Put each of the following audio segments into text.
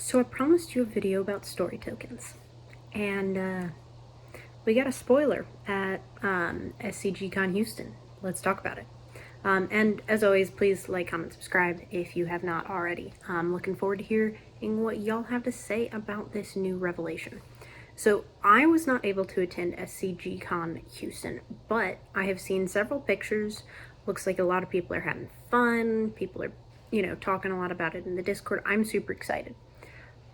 So I promised you a video about story tokens, and we got a spoiler at SCGCon Houston. Let's talk about it. And as always, please like, comment, subscribe if you have not already. I'm looking forward to hearing what y'all have to say about this new revelation. So I was not able to attend SCGCon Houston, but I have seen several pictures. Looks like a lot of people are having fun. People are, talking a lot about it in the Discord. I'm super excited.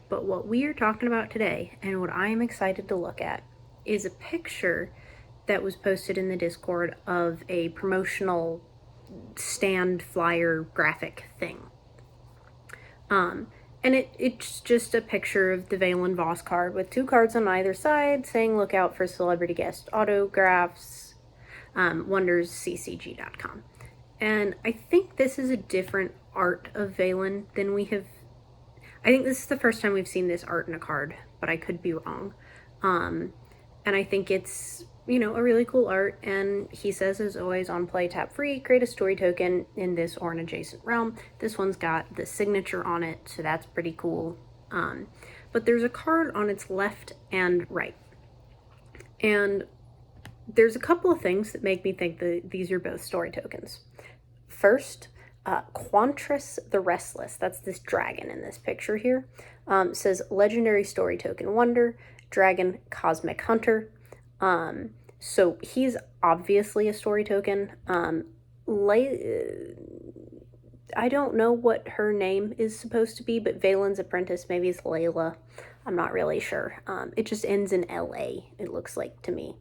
But what we are talking about today, and what I am excited to look at, is a picture that was posted in the Discord of a promotional stand flyer graphic thing. And it's just a picture of the Valen Voss card with two cards on either side saying look out for celebrity guest autographs, wondersccg.com. And I think this is a different art of Valen than we have. I think this is the first time we've seen this art in a card, but I could be wrong. And I think it's, a really cool art. And he says, as always, on play, tap free, create a story token in this or an adjacent realm. This one's got the signature on it, so that's pretty cool. But there's a card on its left and right. And there's a couple of things that make me think that these are both story tokens. First, Quantris the Restless, that's this dragon in this picture here, says legendary story token wonder, dragon cosmic hunter. So he's obviously a story token. I don't know what her name is supposed to be, but Valen's apprentice, maybe it's Layla. I'm not really sure. It just ends in LA, it looks like to me.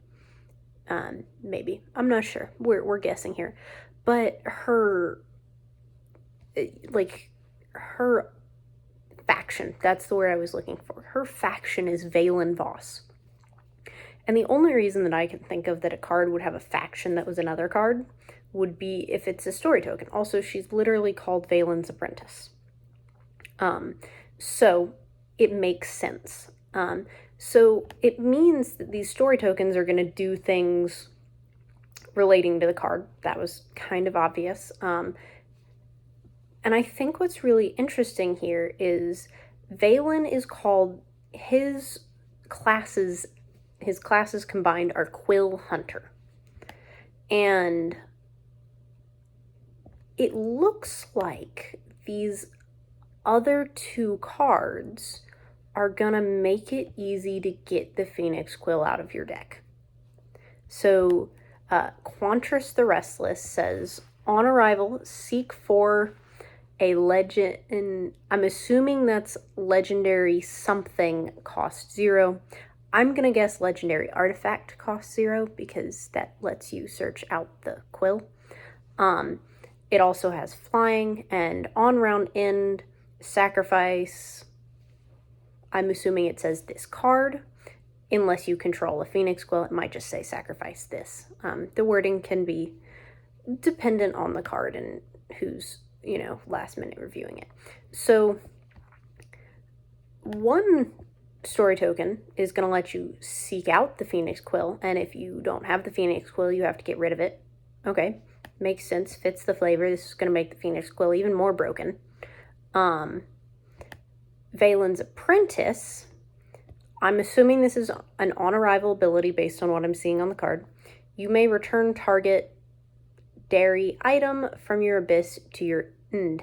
Maybe. I'm not sure. We're guessing here. But her faction, that's the word I was looking for. Her faction is Valen Voss. And the only reason that I can think of that a card would have a faction that was another card would be if it's a story token. Also, she's literally called Valen's apprentice. So it makes sense. So it means that these story tokens are going to do things relating to the card. That was kind of obvious. And I think what's really interesting here is Valen is called, his classes combined are Quill Hunter. And it looks like these other two cards are gonna make it easy to get the Phoenix Quill out of your deck. So Quantris the Restless says, on arrival, seek for a legend, and I'm assuming that's legendary something cost 0. I'm gonna guess legendary artifact cost 0 because that lets you search out the quill. It also has flying, and on round end, sacrifice, I'm assuming it says this card. Unless you control a Phoenix Quill, it might just say sacrifice this. The wording can be dependent on the card and who's, last minute reviewing it. So one story token is going to let you seek out the Phoenix Quill, and if you don't have the Phoenix Quill, you have to get rid of it. Okay, makes sense, fits the flavor. This is going to make the Phoenix Quill even more broken. Valen's apprentice, I'm assuming this is an on-arrival ability based on what I'm seeing on the card. You may return target dairy item from your abyss to your end.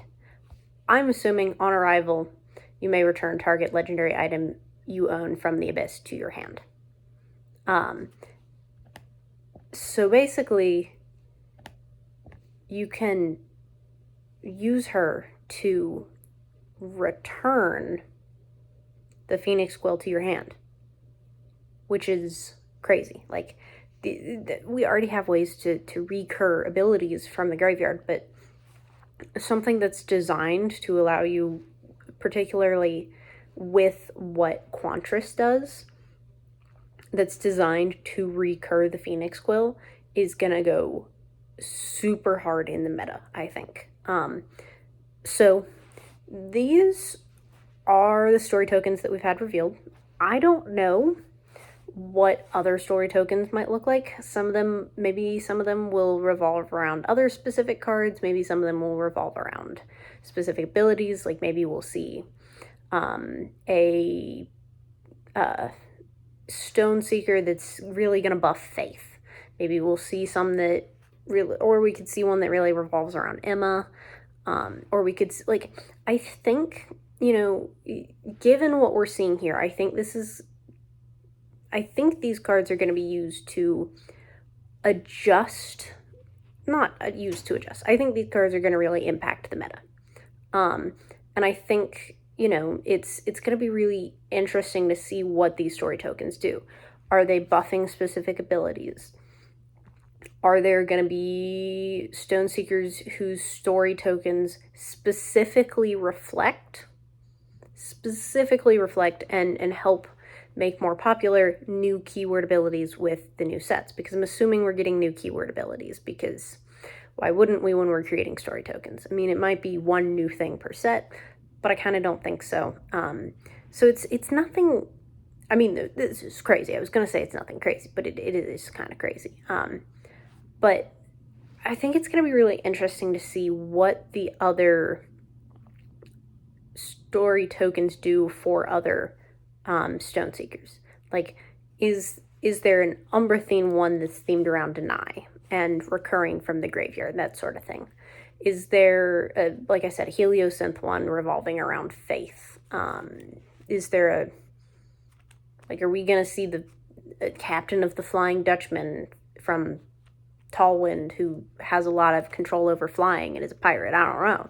I'm assuming on arrival, you may return target legendary item you own from the abyss to your hand. So basically, you can use her to return the Phoenix Quill to your hand, which is crazy. Like, we already have ways to recur abilities from the graveyard, but something that's designed to allow you, particularly with what Quantris does, that's designed to recur the Phoenix Quill, is gonna go super hard in the meta, I think. So these are the story tokens that we've had revealed. I don't know what other story tokens might look like. Maybe some of them will revolve around other specific cards. Maybe some of them will revolve around specific abilities. Like maybe we'll see a Stoneseeker that's really going to buff Faith. Maybe we'll see some that really, or we could see one that really revolves around Emma. Or we could, like, I think, you know, given what we're seeing here, I think these cards are going to be used to adjust, not used to adjust. I think these cards are going to really impact the meta. And I think, you know, it's going to be really interesting to see what these story tokens do. Are they buffing specific abilities? Are there going to be Stoneseekers whose story tokens specifically reflect and help make more popular new keyword abilities with the new sets? Because I'm assuming we're getting new keyword abilities, because why wouldn't we when we're creating story tokens? I mean, it might be one new thing per set, but I kind of don't think so. So it's nothing. I mean, this is crazy. I was going to say it's nothing crazy, but it is kind of crazy. But I think it's going to be really interesting to see what the other story tokens do for other Stoneseekers. Like, is there an Umbrathine one that's themed around Deny and recurring from the graveyard, that sort of thing? Is there, like I said, a Heliosynth one revolving around Faith? Is there are we going to see the captain of the Flying Dutchman from Tallwind who has a lot of control over flying and is a pirate? I don't know.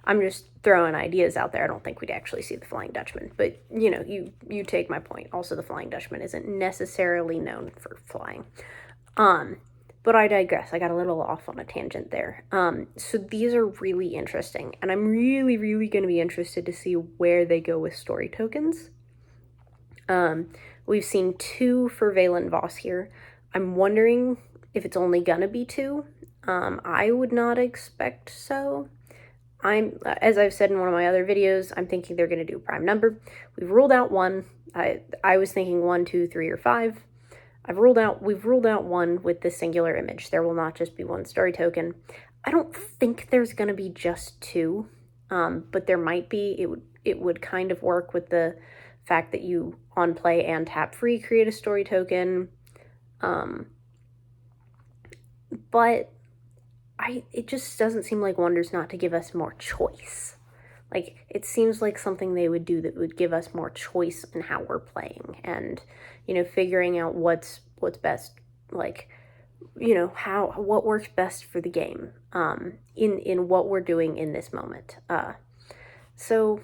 I'm just throwing ideas out there. I don't think we'd actually see the Flying Dutchman, but you know, you take my point. Also, the Flying Dutchman isn't necessarily known for flying. But I digress. I got a little off on a tangent there. So these are really interesting, and I'm really, really going to be interested to see where they go with story tokens. We've seen 2 for Valen Voss here. I'm wondering if it's only going to be 2. I would not expect so. As I've said in one of my other videos, I'm thinking they're going to do a prime number. We've ruled out 1. I was thinking 1, 2, 3, or 5. We've ruled out 1 with the singular image. There will not just be 1 story token. I don't think there's going to be just 2, but there might be. It would kind of work with the fact that you on play and tap free create a story token. But it just doesn't seem like Wonders not to give us more choice. Like, it seems like something they would do that would give us more choice in how we're playing, and, you know, figuring out what's best, like, you know, what works best for the game, in what we're doing in this moment. So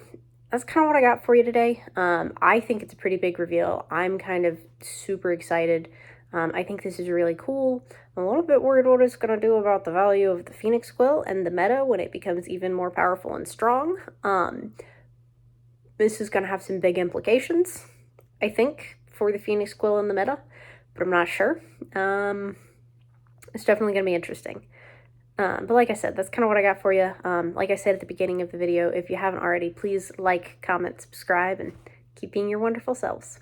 that's kind of what I got for you today. I think it's a pretty big reveal. I'm kind of super excited. I think this is really cool. I'm a little bit worried what it's going to do about the value of the Phoenix Quill and the meta when it becomes even more powerful and strong. This is going to have some big implications, I think, for the Phoenix Quill and the meta, but I'm not sure. It's definitely going to be interesting. But like I said, that's kind of what I got for you. Like I said at the beginning of the video, if you haven't already, please like, comment, subscribe, and keep being your wonderful selves.